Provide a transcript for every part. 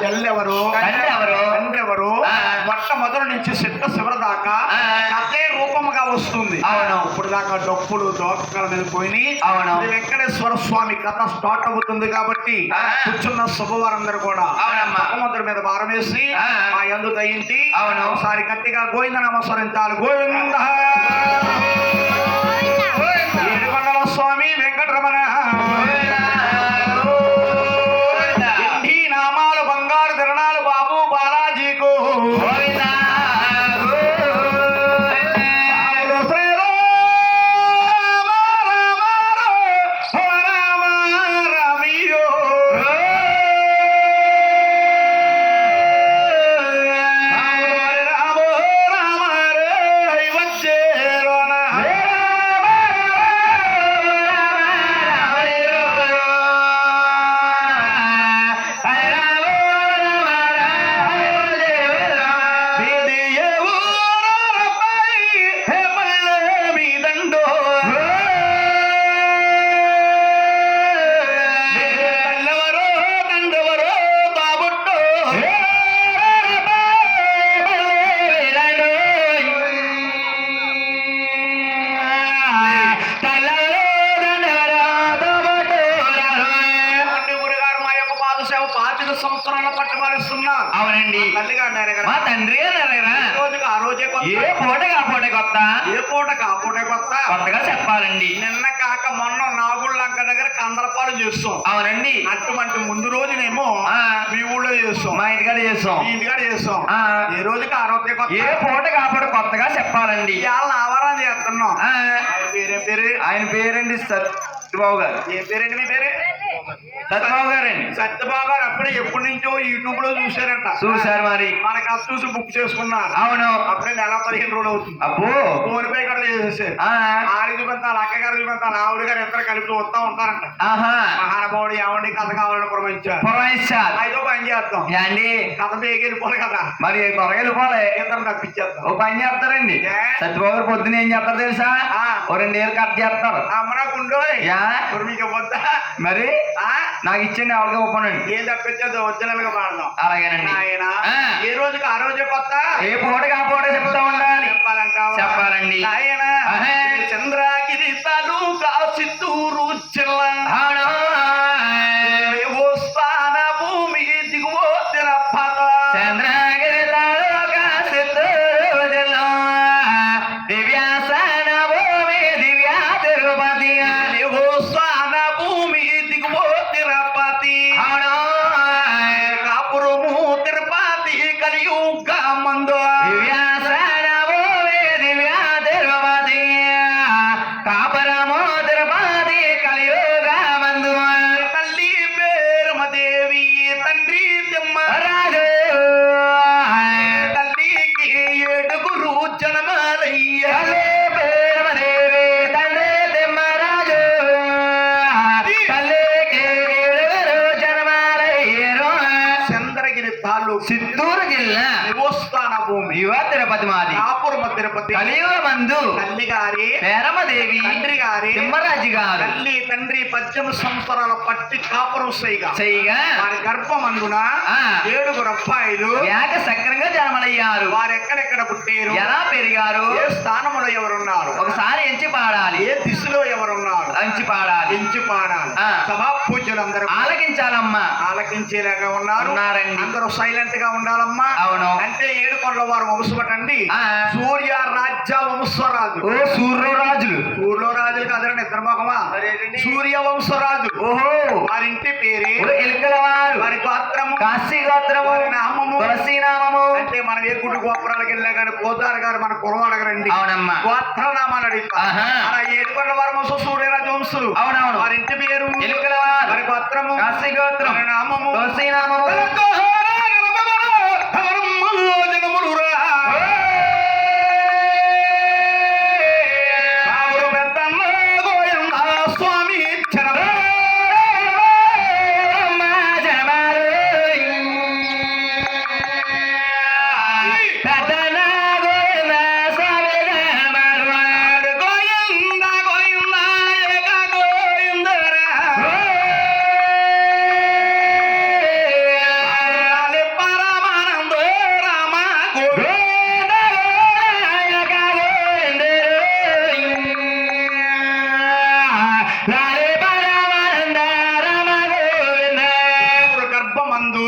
తల్లి ఎవరు తండ్రి ఎవరు మొట్టమొదటి నుంచి చిట్ట చివరి దాకా కథే రూపముగా వస్తుంది. అవును. ఇప్పుడు దాకా డప్పులు దోకల మీద పోయి అవును. వెంకటేశ్వర స్వామి కథ స్టార్ట్ అవుతుంది కాబట్టి కూర్చున్న శుభవారందరూ కూడా మొట్టమొదటి మీద భారం వేసి మా యందు దయించి ఒకసారి గట్టిగా గోవింద నమస్కరించాలి. గోవింద ఏడుకొండల స్వామి వెంకటరమణ ఎన్ని నామాలు బంగారు దిరణాలు బాబు బాలాజీకు సంవత్సరాల పట్టమలుస్తున్నారు. అవునండి. తల్లిగా అన్నారు కదా, మా తండ్రి అన్నారా రోజుకి ఆ రోజే ఏ పూటకి ఆ పూట కొత్త, ఏ పూటకి ఆ పూట కొత్త కొత్తగా చెప్పాలండి. నిన్న కాక మొన్న నాగుళ్ళంక దగ్గర కందరపాలు చేస్తాం. అవునండి. అటువంటి ముందు రోజునేమో మీ ఊళ్ళో చేస్తాం, మా ఇంటికాడ చేస్తాం, మీ ఇంటికాడ చేస్తాం. ఏ రోజుకి ఆ రోజే కొత్త, ఏ పూటకి ఆ పూట కొత్తగా చెప్పాలండి. ఇవాళ ఆవారం చేస్తున్నాం. పేరే పేరు ఆయన పేరండి సత్యబాబు గారు. ఏ పేరండి మీ పేరు? సత్యబాబు గారండి. సత్యబాబు గారు అప్పుడే ఎప్పటి నుంచో యూట్యూబ్ లో చూసారంట. చూసారు మరి. మనకి అది చూసి బుక్ చేసుకున్నారు. అవును. అప్పుడే నెల 15 రోజులు అవుతుంది. అబ్బో ఫోన్ పే కూడా చేసేసారు. ఆడి చూపెత్తాలి, అక్క గారు చూపెత్తాలి, ఆవిడ గారు ఇద్దరు కలిపి వస్తా ఉంటారంట. మహానుభావుడు ఏమండి కథ కావాలని పురమాయించారు. అయితే పని చేస్తాం అండి, కథ వెళ్ళిపోవాలి కదా, మరి త్వరగా వెళ్ళిపోలే, ఇద్దరు తప్పించేస్తాం. ఓ పని చేస్తారండి. సత్యబాబు గారు పొద్దున ఏం చేస్తారు తెలుసా? ఓ 2 ఏళ్ళు కట్ చేస్తారు. అమ్మరాకుండో మీకు వద్దా మరి నాకు ఇచ్చండి, ఆవిడగా ఒప్పనండి. ఏం తప్పించేది ఒరిజినల్ గా పాడదాం. అలాగేనండి. ఆయన ఏ రోజుకి ఆ రోజే కొత్త, ఏ పూటకి ఆ పూట చెప్తా ఉండాలి. చెప్పాలండి. ఆయన చంద్రగిరి తాలూకా చిత్తూరు జిల్లా స్థాన భూమి దిగువ తిరుపత. చంద్రగిరి తాలూకా చిత్తూరు జిల్లా దివ్యాసన భూమి దివ్యా తిరుపతి. స్థాన భూమి దిగువ తిరుపతి. కాపురము తిరుపతి కలియుగ మందు. దివ్యాసన భూమి దివ్యా తిరుపతి. కాపురము తిరుపతి కలియుగ మందు. తల్లి పేరమదేవి తండ్రి తిమ్మరాజు. తల్లికి 7 జనమాలయ్య. పేరమదేవి తండ్రి తిమ్మరాజు. తల్లికి 7 జన్మాలయ్యరు. చంద్రగిరి తాలూకు చిత్తూరు జిల్లా నివస్థాన భూమి యువ తిరుపతి మాది. కాపురమ తిరుపతి కలియుగ మందు. తల్లి గారి పేరమదేవి తండ్రి గారి తిమ్మరాజు గారు. తల్లి తండ్రి 18 సంవత్సరాల పట్టి కాపురం చేయగా వారి గర్భమందున 7 అబ్బాయిలు ఏక సక్రంగా జన్మలయ్యారు. వారు ఎక్కడెక్కడ పుట్టారు, ఎలా పెరిగారు, ఏ స్థానంలో ఎవరున్నారు, ఒకసారి ఎంచి పాడాలి. ఏ దిశలో ఎవరున్నారు, ఎంచి పాడాలి. ఎంచి పాడాలి. సభా పూజలందరూ ఆలకించాలమ్మా. ఆలకించేలాగా ఉన్నారండి. అందరూ సైలెంట్ గా ఉండాలమ్మా. అవును. అంటే 7 కొండల వారు వంశపటండి. సూర్య రాజ్య వంశరాజు. ఓ సూర్యరాజులు. సూర్యరాజులు కాదండి, ఇద్దరు మొహమా. సూర్య వంశరాజు. ఓహో. వారింటి పేరే ఎలుకల వారు. వారి గోత్రము కాశీ గోత్రము. నామము తులసి నామము. అంటే మనం ఏ గుడి గోపురాలకు వెళ్ళా కానీ పోతారు గారు మన కులం అడగరండి. అవునమ్మా. గోత్ర నామాలు అడిగారు. అలా 7 కొండల వారు వంశం సూర్యరాజు వంశులు. అవునవును. వారింటి పేరు ఎలుకల వారు. వారి గోత్రము కాశీ గోత్రం. నామము తులసి నామము. నందు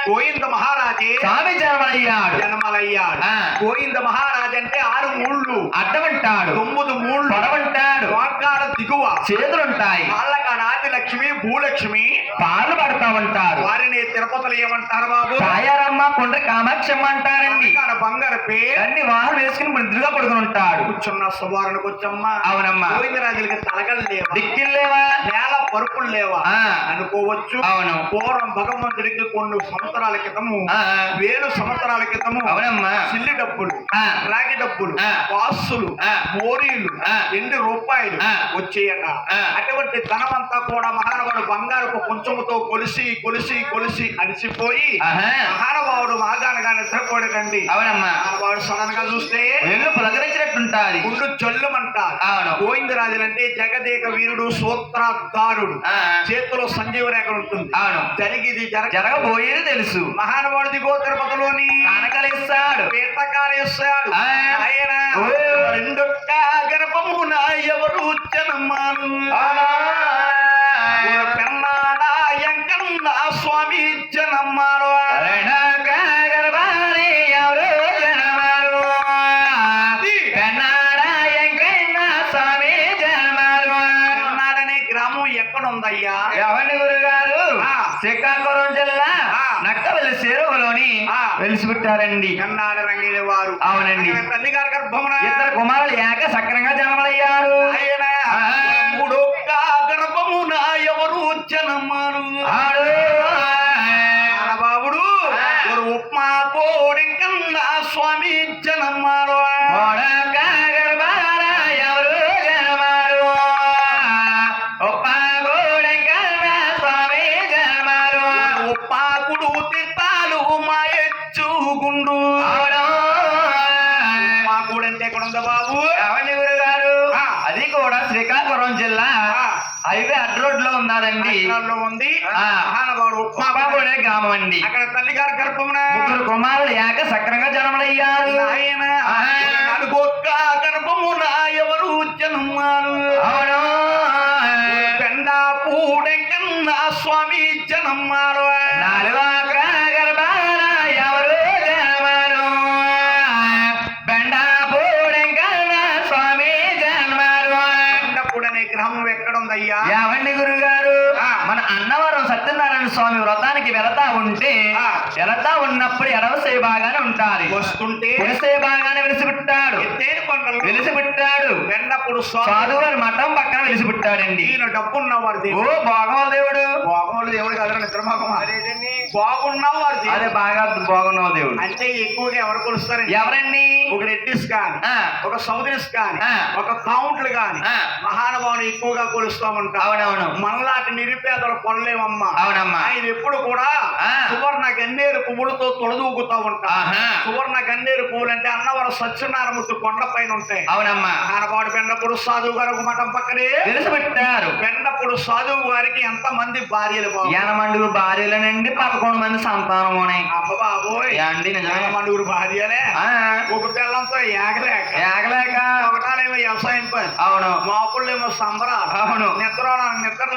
గోవింద మహారాజే స్వామి జన్మలయ్యాడు. జన్మలయ్యాడు. ఆ. గోవింద మహారాజ్ అంటే 6 మూళ్ళు, అడ్డమంటాడు, 9 మూళ్ళు, పొడవంటాడు, వాకాడ దిగువ, చేతులుంటాయి, కాళ్ళకాడ ఆదిలక్ష్మి భూలక్ష్మి, పాలు పడతా ఉంటారు. వారిని తిరుపతిలో ఏమంటారు బాబు? తాయారమ్మ కొండ్ర కామాక్షమ్మ అంటారండి. కాడ బంగారు పే అన్ని వాహనం వేసుకుని ముద్దుగా పడుకుని ఉంటాడు. కూర్చున్న సువారణ కూర్చొమ్మ. అవునమ్మా. గోవిందరాజులకి తలగలు లేవా, దిక్కిల్లేవా, నేల పరుపులు లేవా ఆ. అనుకోవచ్చు. అవును. పూర్వం భగవంతుడికి కొన్ని సంవత్సరాల క్రితము, ఆ. 1000 సంవత్సరాల క్రితము అవునమ్మా. సిల్లి డబ్బులు, ఆ. రాగి డబ్బులు, ఆ. వాసులు, ఆ. మోరీలు, ఆ. 2 రూపాయలు ఆ. వచ్చేయట. ఆ. అటువంటి ధనమంతా కూడా మహానుభావుడు బంగారపు కొంచెముతో కొలిసి కొలిసి కొలిసి అలసిపోయి ఆహా. మహానుభావుడు మాగానగా నిద్రపోడకండి. అవునమ్మా. మహానుభావుడు సడన్ గా చూస్తే వెళ్ళు పులకరించినట్టుంటాది. గుండు జల్లుమంటారు. అవును. గోవిందరాజులంటే జగదేక వీరుడు, సూత్రధారుడు, ఆ. చేతిలో సంజీవ రేఖ ఉంటుంది. అవును. జరిగిది జరగబోయేది తెలుసు. మహానుభావుడు దిగో తిరుపతిలోని కానకలిస్తాడు, పీతకాలేస్తాడు. ఆ. ఆయన ఓ. 2 గర్భమున ఎవరు జనమాను పెన్నాడా ఎంకన్న స్వామి జనమ్మాను. పెన్నాడనే గ్రామం ఎక్కడుందయ్యా? ఎవరిని గురుగారు? ఆ. శ్రీకాకుళం జిల్లా ఆ. నక్కవల్లి చెరువులోని ఆ. వెలిసిపెట్టారండి. పెన్నాడ రంగిల వారు. అవునండి. ఆయన తల్లి గారి గర్భమున 2 కుమారులు ఏక సక్రంగా జన్మలయ్యారు. ఆయన ఆ. 3 గర్భమున ఎవరు జనమ్మాను. ఆడు బాబుడు ఆ. ఒక ఉప్మా కోడెంకన్న స్వామి జనమ్మాను. మొడక గర్భాల ఎవరు జన్మారు. ఒప్పగూడెంకన్న స్వామి జన్మారు. ఉప్పాకుడు తిట్టాలు మా ఎచ్చుగుండు. అవును. ఉప్పాకుడు అంటే ఎక్కడ ఉందా బాబు? ఎవరిని గురుగారు? ఆ. అది కూడా శ్రీకాకుళం జిల్లా ఆ. హైవే అడ్ రోడ్ లో ఉన్నదండి. అక్కడ ఉంది. ఆ. మహానుభావుడు ఉప్మా ఒప్పగూడే గ్రామం అండి. అక్కడ తల్లి గారి గర్భమున 3 కుమారులు ఏక సక్రంగా జన్మలయ్యారు. ఆయన ఆ. 4 గర్భమున ఎవరు జనమ్మాను. అవును. పెండా పూడెంకన్న స్వామి జనమ్మాను. 4 గర్భాల ఎవరు జన్మారు. బెండాపూడెంకన్న స్వామి జన్మారు. పెండపూడనే గ్రామం ఎక్కడుందయ్యా? ఏమండి గురుగారు? ఆ. మన అన్నవరం సత్యనారాయణ స్వామి వ్రతానికి వెళతా ఉంటే ఆ. వెళతా ఉన్నప్పుడు ఎడవ సేబాగానే ఉంటారు. వస్తుంటే సేబాగానే వెలిసిపెట్టాడు. ఎత్తేరు కొండలు వెలిసిపెట్టాడు. పెండప్పుడు సాధువుల మఠం పక్కన వెలిసిపెట్టాడండి. ఈయన డబ్బున్నవాడు ఓ దేవుడు. భోగం దేవుడు. బాగున్నాడు దేవుడు కదా నిద్రమాగం. బాగున్నవాడు దేవుడు. అదే బాగా బాగున్నావు దేవుడు. అంటే ఎక్కువగా ఎవరు కొలుస్తారండి? ఎవరండి? ఒక రెడ్డిస్ కానీ, ఆ. ఒక సౌదరిస్ కానీ, ఆ. ఒక కౌంట్లు కానీ ఆ. మహానుభావులు ఎక్కువగా కొలుస్తామంట. అవునవును. మనలాంటి నిరుపేదలు కొనలేమమ్మా. అవునమ్మా. ఆయన ఎప్పుడు కూడా ఆ. సువర్ణ గన్నేరు పువ్వులతో తొలదూగుతా ఉంటా. ఆహా. సువర్ణ గన్నేరు పువ్వులు అంటే అన్నవరం సత్యనారాయణమూర్తి కొండ పైన ఉంటాయి. అవునమ్మా. మహానుభావుడు పెండప్పుడు సాధువు గారు ఒక మఠం పక్కనే. వెలిసిపెట్టారు. పెండప్పుడు సాధువు గారికి ఎంత మంది భార్యలు బాబు? 80 భార్యలనండి, 11 మంది సంతానం ఉన్నాయి. అమ్మ బాబోయ్, ఏండి నిజమే. 80 భార్యలే. ఆ. ఒక పిల్లంతో ఏగలేక, ఏగలేక. ఒకటాలేమో వ్యవసాయం పని, అవును. మాపుళ్ళేమో సంబరాలు, అవును. నిద్ర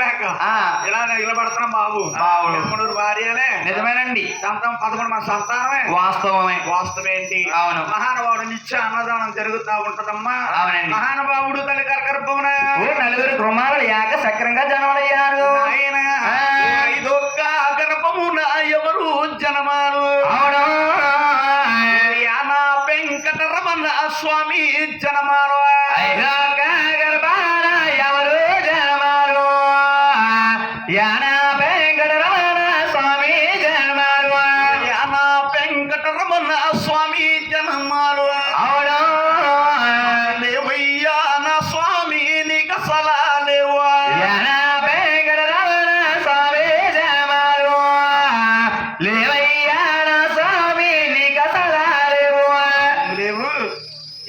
లేక ఆ. ఇలా నిలబడుతున్నాం బాబు. బాబు. 80 భార్యలే, నిజమేనండి. సంతానం 11 మంది సంతానమే. వాస్తవమే. వాస్తవేంటి? అవును. మహానుభావుడు నిత్య అన్నదానం జరుగుతా ఉంటదమ్మా. అవునండి. మహానుభావుడు తల్లి గర్భమున ఓ 4 కుమారులు ఏక సక్రంగా జన్మలయ్యారు. ఆయన ఆ. 5 గర్భమున ఎవరు జనమాను. అవును. యానా వెంకటరమణ స్వామి జనమాను. 5 గర్భాల ఎవరు జన్మారు. యానా వెంకటరమణ స్వామి జన్మారు. యానా వెంకటరమణ స్వామి జనమాను. అవును. లేవయ్యా నా స్వామి నీకు సలాలేవా. యానా వెంకటరమణ స్వామి జన్మారు. లేవయ్యా నా స్వామి నీకు సలాలేవు. లేవు.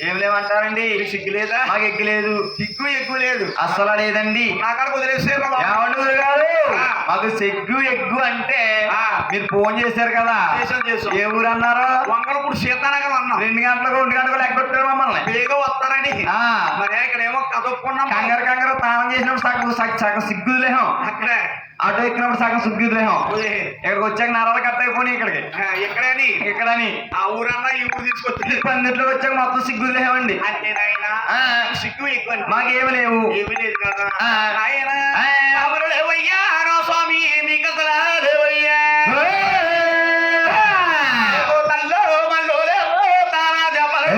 ఏం లేవంటారండి? సిగ్గులేదా? మాకు ఎక్కలేదు. సిగ్గు ఎక్కువ లేదు. అస్సలు లేదండి. నాకాడ కుదిరేసారు ఏమంటారు గారు? ఆ. మాకు సెగ్గు ఎగ్గు అంటే ఆ. మీరు ఫోన్ చేశారు కదా. చేసాం. ఏ ఊరు అన్నారు? వంగలపూడి సీతానగర్ అన్నాం. 2 గంటలకు 1 గంటలకు ఎగ్గొట్టారు మమ్మల్ని. బేగ వస్తారని. ఆ. మరి ఇక్కడేమో కదుపుకున్నాం. కంగారు తానం చేసినప్పుడు సగం సిగ్గులు లేహం. అక్కడే ఆటో ఎక్కినప్పుడు సగం సుగ్గుద్రేహం ఓయ్. ఇక్కడికి వచ్చాక నరాలు కట్ అయిపోయి ఇక్కడికి ఎక్కడని ఇక్కడని ఆ ఊరన్నా ఈ ఊరు తీసుకొచ్చింది పందిట్లోకి వచ్చాక మొత్తం సిగ్గుద్రేహం అండి. అంటే నాయన ఆ. సిగ్గు ఎక్కువ మాకేమి లేవు. ఏమీ లేదు కదా ఆ. నాయన ఆ. ఎవరు లేవయ్యా రో స్వామి మీకు అసలు లేవయ్యా తల్లో మల్లో లేవో తానా చెప్పలు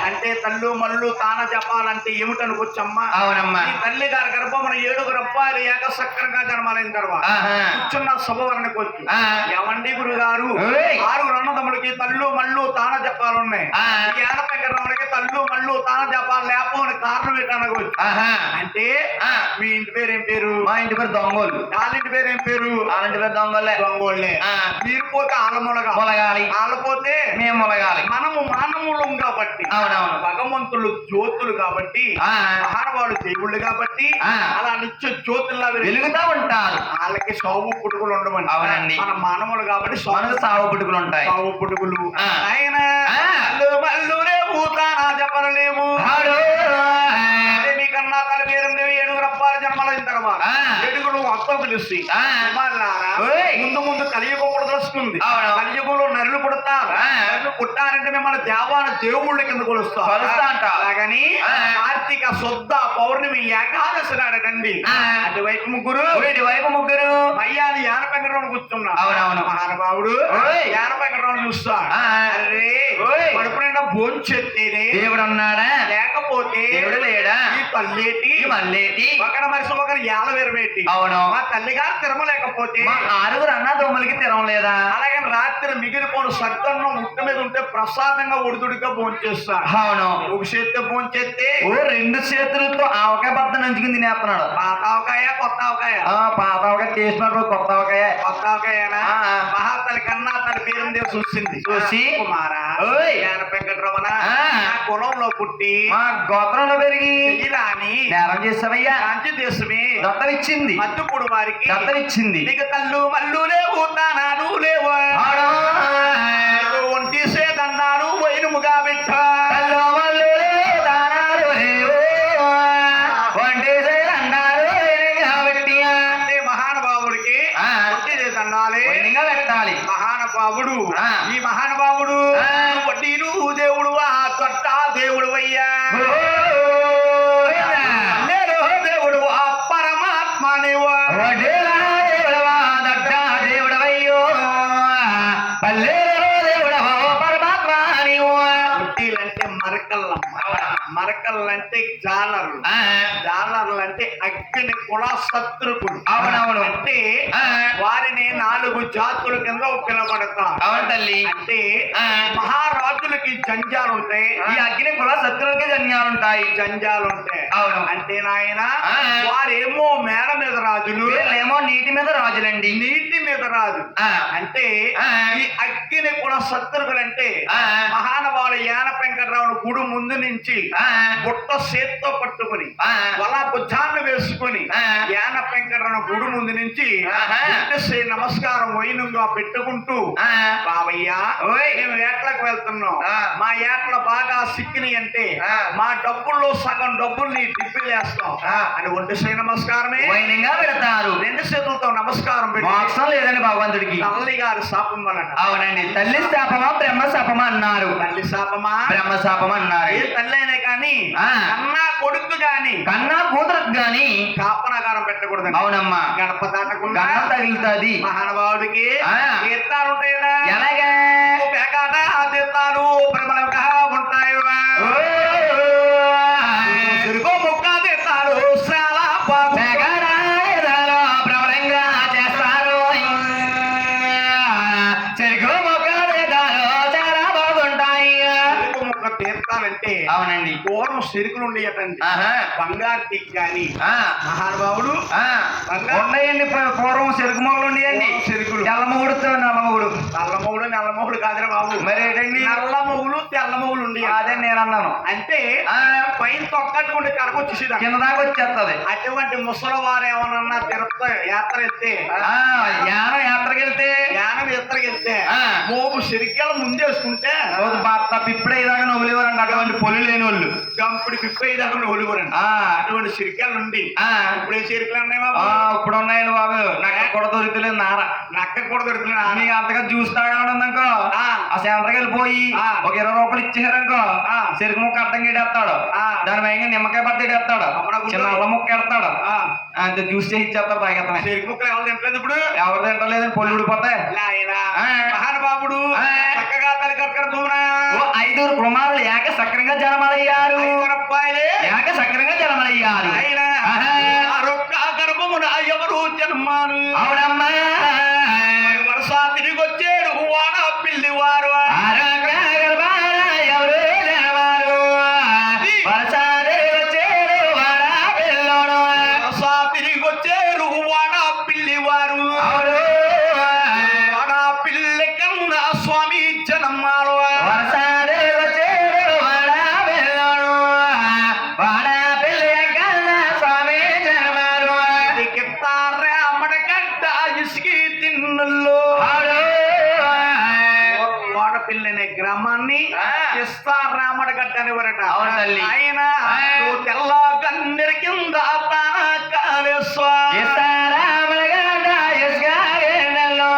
అంటే తల్లు మల్లు తాన చెప్పాలంటే ఏమిటనుకోవచ్చమ్మా అవునమ్మా. ఈ తల్లి గారి గర్భమున 7 రూపాయలు ఏకసక్రంగా జన్మాలైన తర్వాత ఆహా. కూర్చున్న శుభవర్ణకు వచ్చి ఆ. ఏమండి గురుగారు ఓయ్. 6 అన్నదమ్ములకి తల్లు మల్లు తాన జపాలు ఉన్నాయి ఆ. ఈ ఏడపెంకరములకి తల్లు మల్లు తాన జపాలు లేకపోని కారణం ఏంటనవచ్చు ఆహా. అంటే ఆ. మీ ఇంటి పేరు ఏం పేరు మా ఇంటి పేరు దొంగోలు. వాళ్ళింటి పేరు ఏం పేరు వాళ్ళంటి పేరు దొంగోళ్ళే. దొంగోళ్ళే ఆ. మీరు పోతే ఆలమూలగా మొలగాలి. ఆలపోతే మేము మొలగాలి. మనము మానవులం కాబట్టి అవునవును. భగవంతులు జ్యోతులు కాబట్టి ఆ. మహానుభావులు దేవుళ్ళు కాబట్టి ఆ. అలా నిత్య జ్యోతుల్లా వెలుగుతా ఉంటారు. వాళ్ళకి సాగు పుట్టుకులు ఉండమండి అవునండి. మన మానవులు కాబట్టి మనకు సాగు పుట్టుకులు ఉంటాయి. సాగు పుట్టుకులు ఆ. ఆయన ఆ. మల్లు రేపు తానా చెప్పలేము ఆడు. మీకన్నా తల పేరు 7 రూపాయల జన్మలైన తర్వాత ఆ. ఏడుగులు అర్థం పిలిచి ఆ. కుమారులారా, ఓయ్. ముందు కలియుగం పుడదలుస్తుంది అవును. కలియుగంలో నరులు పుడతారు ఆ. నరులు పుట్టారంటే మిమ్మల్ని దేవాన దేవుళ్ళ కింద కొలుస్తారు కొలుస్తా అంట. అలాగని ఆ. కార్తీక శుద్ధ పౌర్ణమి ఏకాదశి నాడకండి ఆ. అటువైపు ముగ్గురు వీటి వైపు ముగ్గురు. మయ్యాని యానపెంకరంలో కూర్చున్నా అవునవును. మహానుభావుడు ఓయ్. యానపెంకరంలో చూస్తాడు ఆ. అరే ఓయ్. కడుపు నిండా భోంచెత్తేనే దేవుడు ఉన్నాడా? లేకపోతే దేవుడు లేడా? ఈ తల్లేటి ఈ మల్లేటి. ఒకరి మనిషి ఒకరు ఏళ్ళ వేరువేటి అవును. మా తల్లిగారు తిరమలేకపోతే మా 6 అన్నదమ్ములకి తిరం లేదా? అలాగే రాత్రి మిగిలిపోను సద్దన్నం ఉట్ట మీద ఉంటే ప్రసాదంగా ఉడుదుడిగా భోంచేస్తాడు అవును. ఒక చేత్తో భోంచేస్తే ఓ 2 చేతులతో ఆవకాయ బద్ద నంచుకుని తినేస్తున్నాడు. పాత ఆవకాయ కొత్త ఆవకాయ పాత ఆవకాయ చేసినప్పుడు కొత్త ఆవకాయ. కొత్త ఆవకాయనా ఆ. మహాతల్లి కన్నా తన పేరు దేవు చూసింది చూసి, కుమారా ఓయ్. వెంకటరమణ ఆ. నా కులంలో పుట్టి మా గోత్రంలో పెరిగి చెయ్యిరాని నేరం చేసావయ్యా. కాంచి దేశమే దత్తమిచ్చింది. మద్దుపుడు వారికి దత్తమిచ్చింది. నీకు తల్లు మల్లు లేవు తానాలు లేవు ఆడో. నీకు ఒంటి సేదన్నాను వైనుముగా పెట్ట కల్లో మల్లు లేవు, దానాలు లేవు. వంటి చేయాలన్నారు, వైనంగా పెట్టియా. అంటే మహానుభావుడికి ఆ. ఒంటి సేదన్నాలే వైనంగా పెట్టాలి. మహానుభావుడు ఆ. ఈ మహానుభావుడు ఆ. వడ్డీలు దేవుడు ఆ తొట్ట దేవుడు అయ్యా నేను దేవుడు ఆ పరమాత్మ నీవు వడ్డీలా దేవుడవా, దట్ట దేవుడవయ్యో. పల్లెలో దేవుడవో, పరమాత్మ నీవు. వడ్డీలంటే మరకల్లమ్మ మరకల్లంటే జాలర్లు ఆ. జాలర్లు అంటే అగ్ని కుల శత్రుకులు అవునవును. అంటే ఆ. వారిని 4 జాతుల కింద పిలబడతారు అవును తల్లి. అంటే ఆ. మహారాజులకి జంజాలు ఉంటాయి ఈ అగ్ని కుల శత్రువులకి జన్యాలుంటాయి. జంజాలు ఉంటాయి అవును. అంటే నాయన ఆ. వారేమో మేడ మీద రాజులు వీళ్ళేమో నీటి మీద రాజులండి. నీటి మీద రాజు ఆ. అంటే ఆ. ఈ అగ్ని కూడా శత్రువులు అంటే ఆ. మహానుభావుడు యాన వెంకటరావుడు గుడి ముందు నుంచి ఆ. బుట్ట చేత్తో పట్టుకుని ఆ. వలా భుజాన్ని వేసుకుని ఆ. యాన వెంకటరావు గుడి ముందు నుంచి ఆహా. ఇంటి నమస్కారం వైనంగా పెట్టుకుంటూ ఆ. బావయ్యా ఓయ్. మేము ఏట్లకు వెళ్తున్నాం ఆ. మా ఏట్ల బాగా సిక్కిని అంటే ఆ. మా డబ్బుల్లో సగం డబ్బుల్ని టిప్పిలేస్తాం ఆ. అని ఒంటి నమస్కారమే వైనంగా పెడతారు. 2 చేతులతో నమస్కారం పెట్టి మోక్షం లేదండి భగవంతుడికి. తల్లి గారి శాపం వలన అవునండి. తల్లి శాపమా బ్రహ్మ శాపమా అన్నారు. తల్లి శాపమా బ్రహ్మ శాపమా అన్నారు. ఏ తల్లి అయినా కానీ ఆ. కన్నా కొడుకు గాని కన్నా కూతురుకు గాని శాపనాకారం పెట్టకూడదండి అవునమ్మా గడప దాటకుండా గన్నం తగులుతుంది. మహానుభావుడికి ఆ. తీర్థాలు ఉంటాయిరా ఎలాగా? పేకాట తీర్థాలు ప్రబలంగా ఉంటాయి సిరుకో ముక్క తీర్థాలు చాలా జగడాయదలో ప్రబలంగా చేస్తారు. చెరుకు మొక్కలు చాలా బాగుంటాయి. సిరుకు ముక్క తీర్థాలంటే అవునండి. పూర్వం సిరుకులు ఉండేటండి, ఆహా. బంగారు టిక్ కానీ ఆ, మహానుభావుడు ఆ. ఉన్నాయండి పూర్వం చెరుకు మొగలు ఉండేయండి. పూర్వం చెరుకులు. తెల్లమూడుతో నల్లమూడు. నల్లమొగుడు కాదురా బాబు, మరి ఏంటండి? నల్ల మొగులు తెల్ల మొగులు ఉండి అదే నేను అన్నాను. అంటే ఆ, పైన తొక్కట్టుకుంటే కడకొచ్చేసేది. కింద దాకా వచ్చేస్తుంది. అటువంటి ముసలి వారు ఏమన్నా తిరుపతి యాత్ర ఎత్తే, యానం యాత్రకి వెళ్తే యానం యాత్రకి వెళ్తే ఆ. మోపు సిరికెల ముందేసుకుంటే రోజు భర్త పిప్పుడే దాకా నవ్వులేవారండి అటువంటి పొలి లేని వాళ్ళు. గంపుడి పిప్పేదాకా ఒలివరండి. ఆ, అటువంటి సిరికెలు ఉండి ఆ. ఇప్పుడు ఏ సిరికలు ఉన్నాయి బాబు, ఇప్పుడు ఉన్నాయండి బాబు. నాకు కూడా దొరుకుతలేదు నార. నక్క కూడా దొరుకుతున్నాయి. నీకు అంతగా జ్యూస్ తాగాడనుకో ఆ. ఆ సెంటర్కి వెళ్ళిపోయి ఆ. ఒక 20 రూపాయలు ఇచ్చేసారనుకో ఆ. చెరుకు ముక్క అర్థం గేడేస్తాడు. ఆ. దాని పైన నిమ్మకాయ పత్తి ఎడేస్తాడు. అప్పుడు చిన్న అల్లం ముక్క ఎడతాడు. ఆ. అంతే జ్యూస్ చేసి ఇచ్చేస్తాడు తాగేస్తామే. సిరికి ముక్కలు ఎవరు తింటలేదు ఇప్పుడు. ఎవరు తింటలేదని పొల్లు ఊడిపోతాయి. నాయనా, ఆ. మహానుభావుడు ఆ. చక్కగా తల్లి కర్కర దూనా ఓ 5 కుమారులు ఏక సక్రంగా జనమలయ్యారు. రూపాయలే ఏక సక్రంగా జనమలయ్యారు. ఆయన ఆహా. ఆరొక్క గర్భమున ఎవరు జన్మాను అవునమ్మా. వరుస తిరిగి వచ్చాడు వాడ పిల్లివారు. ఆరోగ్య గర్భాన ఎవరు జనమారు. వరసాది వచ్చేడు వాడ పిల్లోడు. వరుస తిరిగి వచ్చారు వాడ పిల్లివారు. అవును. వాడ పిల్లి కన్నా స్వామి జనమ్మారు. వరసాది వచ్చేడు వాడ పిల్లోడు. వాడ పిల్లి కన్నా స్వామి జనమారు. రామడగడ్డ ఇసుకి తిన్నుల్లో అవును. వాడపిల్లి అనే గ్రామాన్ని ఆ. రామడగడ్డ అనేవారట. అవును తల్లి. ఆయన ఆ. తెల్ల గన్నెర కింద కాళేశ్వర ఇస్తారామలగడ్డ ఇసుకాగెండలో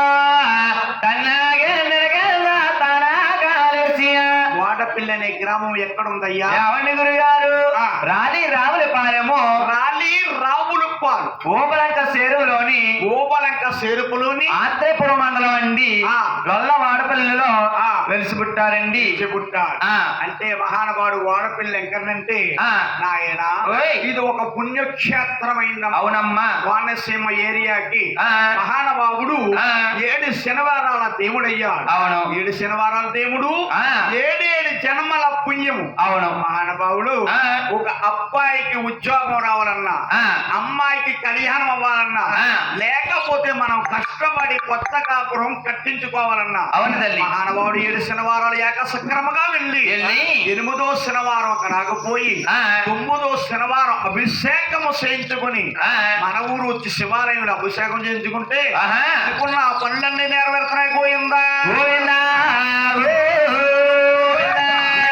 తన్నాగెండలగడ్డ తనాగాలేసియా. వాడపిల్లి అనే గ్రామం ఎక్కడుందయ్యా? ఏమండి గురుగారు? ఆ. రాణి రావులపాలెము రాలి రావులపాడు ఓబలంక చెరువులోని ఓబలంక సేరుపులోని ఆత్రేపురం మండలం అండి. ఆ. లొల్ల వాడపల్లిలో ఆ. వెలిసిపుట్టారండి. చెబుతాడు. ఆ. అంటే మహానుభావుడు వాడపిల్లి ఎంకనంటే ఆ. నాయన ఓయ్. ఇది ఒక పుణ్యక్షేత్రమైందమ్మ. అవునమ్మా. కోనసీమ ఏరియాకి ఆ. మహానుభావుడు ఆ. 7 శనివారాల దేవుడయ్యాడు. అవును. 7 శనివారాల దేవుడు, ఆ. 7 జన్మల పుణ్యము. అవును. మహానుభావుడు ఆ. ఒక అబ్బాయికి ఉద్యోగం రావాలన్నా, ఆ. అమ్మాయికి కళ్యాణం అవ్వాలన్నా, ఆ. లేకపోతే మనం కష్టపడి కొత్త కాపురం కట్టించుకోవాలన్నా, అవును తల్లి. మహానుభావుడు 7 శనివారాలు ఏకసక్రమంగా వెళ్ళి వెళ్ళి 8వ శనివారం అక్కడ రాకపోయి ఆ. 9వ శనివారం అభిషేకము చేయించుకుని ఆ. మన ఊరు వచ్చి శివాలయంలో అభిషేకం చేయించుకుంటే ఆహా. అనుకున్న ఆ పనులన్నీ నెరవేరుతున్నాయి. పోయిందా గోవిందా, గోవిందా.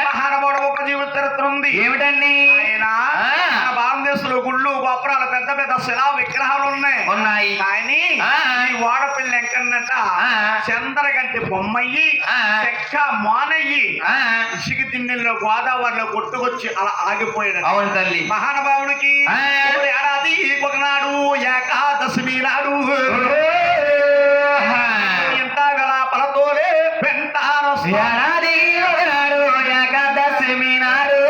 మహానుభావుడు ఒక జీవిత చరిత్ర ఉంది. ఏమిటండి? ఆయన ఆ. మన భారతదేశంలో గుళ్ళు గోపురాలు పెద్ద పెద్ద శిలా విగ్రహాలు ఉన్నాయి. ఉన్నాయి. కానీ ఆ. ఈ వాడపిల్లి ఎంకన్నట ఆ. చంద్రగంటి బొమ్మయ్యి, ఆ. చెక్క మానయ్యి ఆ. ఇసుక తిన్నెల్లో గోదావరిలో కొట్టుకొచ్చి అలా ఆగిపోయాడు. అవును తల్లి. మహానుభావుడికి ఆ. ఓ ఏడాది ఒకనాడు ఏకాదశమి నాడు ఎంత వెలాపలతోనే వెంటాను ఏడాది ఒకనాడు ఏకాదశమి నాడు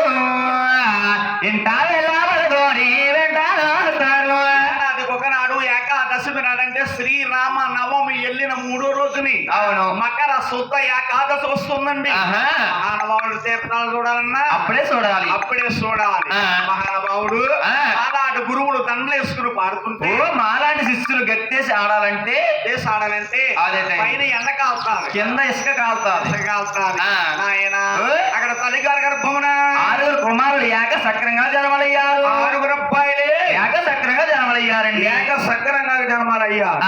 ఇంత వెళ్ళబడదోని వెంటాను. ఏడాది ఒకనాడు ఏకాదశమి నాడంటే శ్రీరామ నవమి వెళ్ళిన 3వ రోజుని అవును. మకర శుద్ధ ఏకాదశి వస్తుందండి. ఆహా. మహానుభావుడు తీర్థాలు చూడాలన్నా అప్పుడే చూడాలి. అప్పుడే చూడాలి. ఆ. మహానుభావుడు ఆ. అలాంటి గురువులు దండలేసుకుని పాడుతుంటే ఓ మాలాంటి శిష్యులు గట్టేసి ఆడాలంటే చేసి ఆడాలంటే అదే టైం. పైన ఎండ కాల్తారు, కింద ఇసుక కాలుతాది. కాల్తారు. ఆ. నాయన ఓయ్. అక్కడ తల్లిగారి గర్భమున 6 కుమారులు ఏక సక్రంగా జనమలయ్యారు. 6 అబ్బాయిలే ఏక సక్రంగా జనమలయ్యారండి. ఏక సక్రంగా జన్మాలయ్యారు.